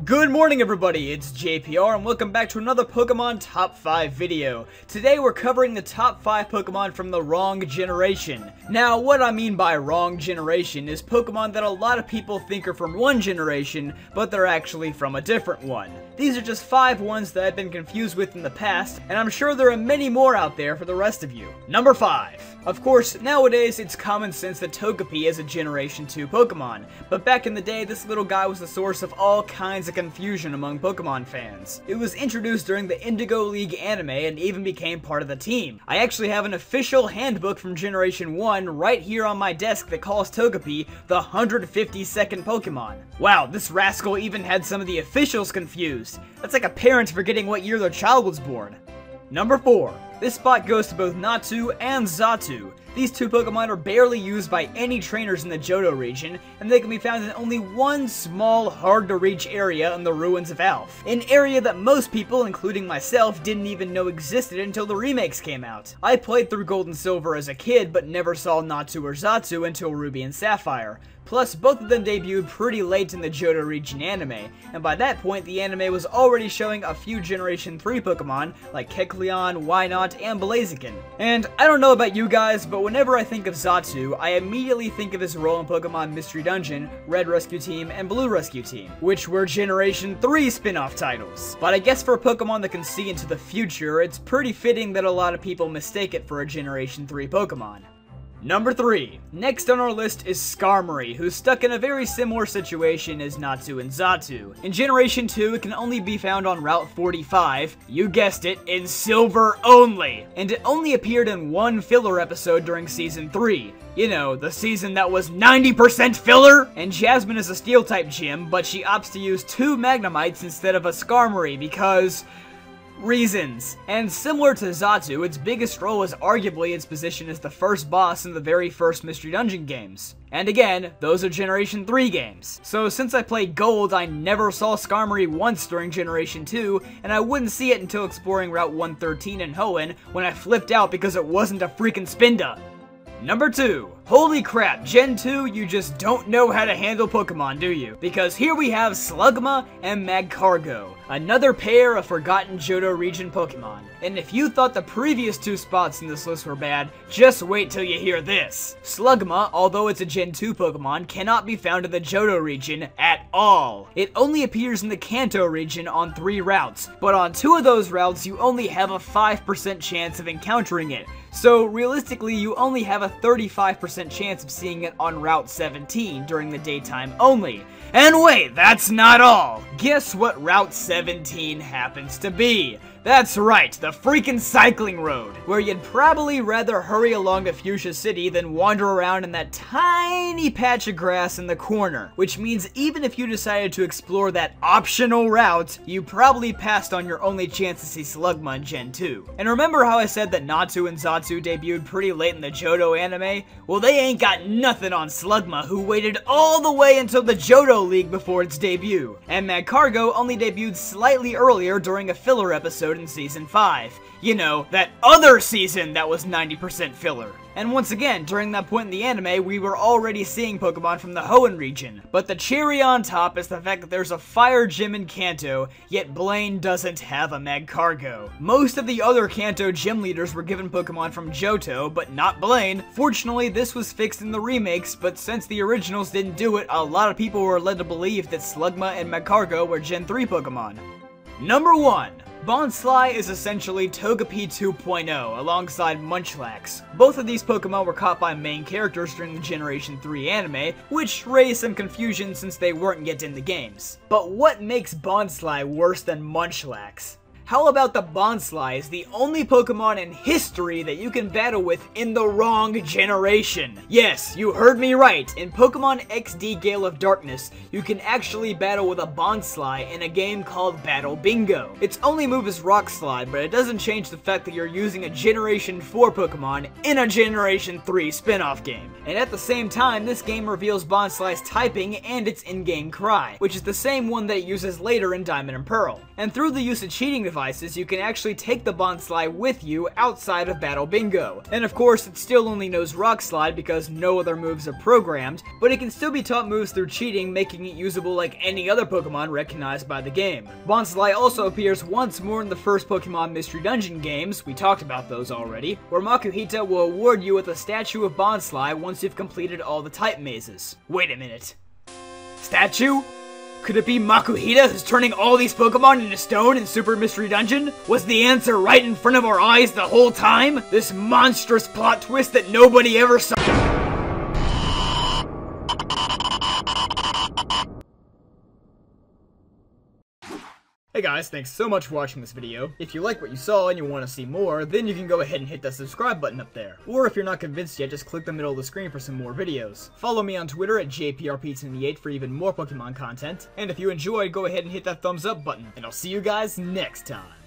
Good morning everybody, it's JPR and welcome back to another Pokemon Top 5 video. Today we're covering the top 5 Pokemon from the wrong generation. Now what I mean by wrong generation is Pokemon that a lot of people think are from one generation, but they're actually from a different one. These are just 5 ones that I've been confused with in the past, and I'm sure there are many more out there for the rest of you. Number 5. Of course, nowadays it's common sense that Togepi is a Generation 2 Pokemon, but back in the day this little guy was the source of all kinds of confusion among Pokemon fans. It was introduced during the Indigo League anime and even became part of the team. I actually have an official handbook from Generation 1 right here on my desk that calls Togepi the 152nd Pokemon. Wow, this rascal even had some of the officials confused. That's like a parent forgetting what year their child was born. Number 4. This spot goes to both Natu and Xatu. These two Pokemon are barely used by any trainers in the Johto region, and they can be found in only one small, hard-to-reach area in the ruins of Alph. An area that most people, including myself, didn't even know existed until the remakes came out. I played through Gold and Silver as a kid, but never saw Natu or Xatu until Ruby and Sapphire. Plus, both of them debuted pretty late in the Johto region anime, and by that point the anime was already showing a few Generation 3 Pokemon like Kecleon, Wynaut, and Blaziken. And I don't know about you guys, but whenever I think of Xatu, I immediately think of his role in Pokemon Mystery Dungeon, Red Rescue Team, and Blue Rescue Team, which were Generation 3 spin-off titles. But I guess for a Pokemon that can see into the future, it's pretty fitting that a lot of people mistake it for a Generation 3 Pokemon. Number 3. Next on our list is Skarmory, who's stuck in a very similar situation as Natu and Xatu. In Generation 2, it can only be found on Route 45, you guessed it, in Silver only, and it only appeared in one filler episode during Season 3. You know, the season that was 90% filler? And Jasmine is a Steel-type gym, but she opts to use 2 Magnemites instead of a Skarmory because reasons. And similar to Xatu, its biggest role is arguably its position as the first boss in the very first Mystery Dungeon games. And again, those are Generation 3 games. So since I played Gold, I never saw Skarmory once during Generation 2, and I wouldn't see it until exploring Route 113 in Hoenn, when I flipped out because it wasn't a freaking Spinda. Number 2. Holy crap, Gen 2, you just don't know how to handle Pokemon, do you? Because here we have Slugma and Magcargo, another pair of forgotten Johto region Pokemon. And if you thought the previous 2 spots in this list were bad, just wait till you hear this. Slugma, although it's a Gen 2 Pokemon, cannot be found in the Johto region at all. It only appears in the Kanto region on 3 routes, but on 2 of those routes you only have a 5% chance of encountering it. So realistically, you only have a 35% chance of seeing it on Route 17 during the daytime only. And wait, that's not all! Guess what Route 17 happens to be? That's right, the freaking cycling road, where you'd probably rather hurry along to Fuchsia City than wander around in that tiny patch of grass in the corner, which means even if you decided to explore that optional route, you probably passed on your only chance to see Slugma in Gen 2. And remember how I said that Natu and Xatu debuted pretty late in the Johto anime? Well, they ain't got nothing on Slugma, who waited all the way until the Johto League before its debut. And Magcargo only debuted slightly earlier during a filler episode in Season 5. You know, that other season that was 90% filler. And once again, during that point in the anime, we were already seeing Pokemon from the Hoenn region. But the cherry on top is the fact that there's a fire gym in Kanto, yet Blaine doesn't have a Magcargo. Most of the other Kanto gym leaders were given Pokemon from Johto, but not Blaine. Fortunately, this was fixed in the remakes, but since the originals didn't do it, a lot of people were led to believe that Slugma and Magcargo were Gen 3 Pokemon. Number 1. Bonsly is essentially Togepi 2.0 alongside Munchlax. Both of these Pokemon were caught by main characters during the Generation 3 anime, which raised some confusion since they weren't yet in the games. But what makes Bonsly worse than Munchlax? How about the Bonsly is the only Pokemon in history that you can battle with in the wrong generation? Yes, you heard me right. In Pokemon XD Gale of Darkness, you can actually battle with a Bonsly in a game called Battle Bingo. Its only move is Rock Slide, but it doesn't change the fact that you're using a Generation 4 Pokemon in a Generation 3 spin-off game. And at the same time, this game reveals Bonsly's typing and its in-game cry, which is the same one that it uses later in Diamond and Pearl. And through the use of cheating devices, you can actually take the Bonsly with you outside of Battle Bingo. And of course, it still only knows Rock Slide because no other moves are programmed, but it can still be taught moves through cheating, making it usable like any other Pokemon recognized by the game. Bonsly also appears once more in the first Pokemon Mystery Dungeon games, we talked about those already, where Makuhita will award you with a statue of Bonsly once you've completed all the type mazes. Wait a minute. Statue? Could it be Makuhita who's turning all these Pokemon into stone in Super Mystery Dungeon? Was the answer right in front of our eyes the whole time? This monstrous plot twist that nobody ever saw. Hey guys, thanks so much for watching this video. If you like what you saw and you want to see more, then you can go ahead and hit that subscribe button up there. Or if you're not convinced yet, just click the middle of the screen for some more videos. Follow me on Twitter at JPRP78 for even more Pokemon content. And if you enjoyed, go ahead and hit that thumbs up button. And I'll see you guys next time.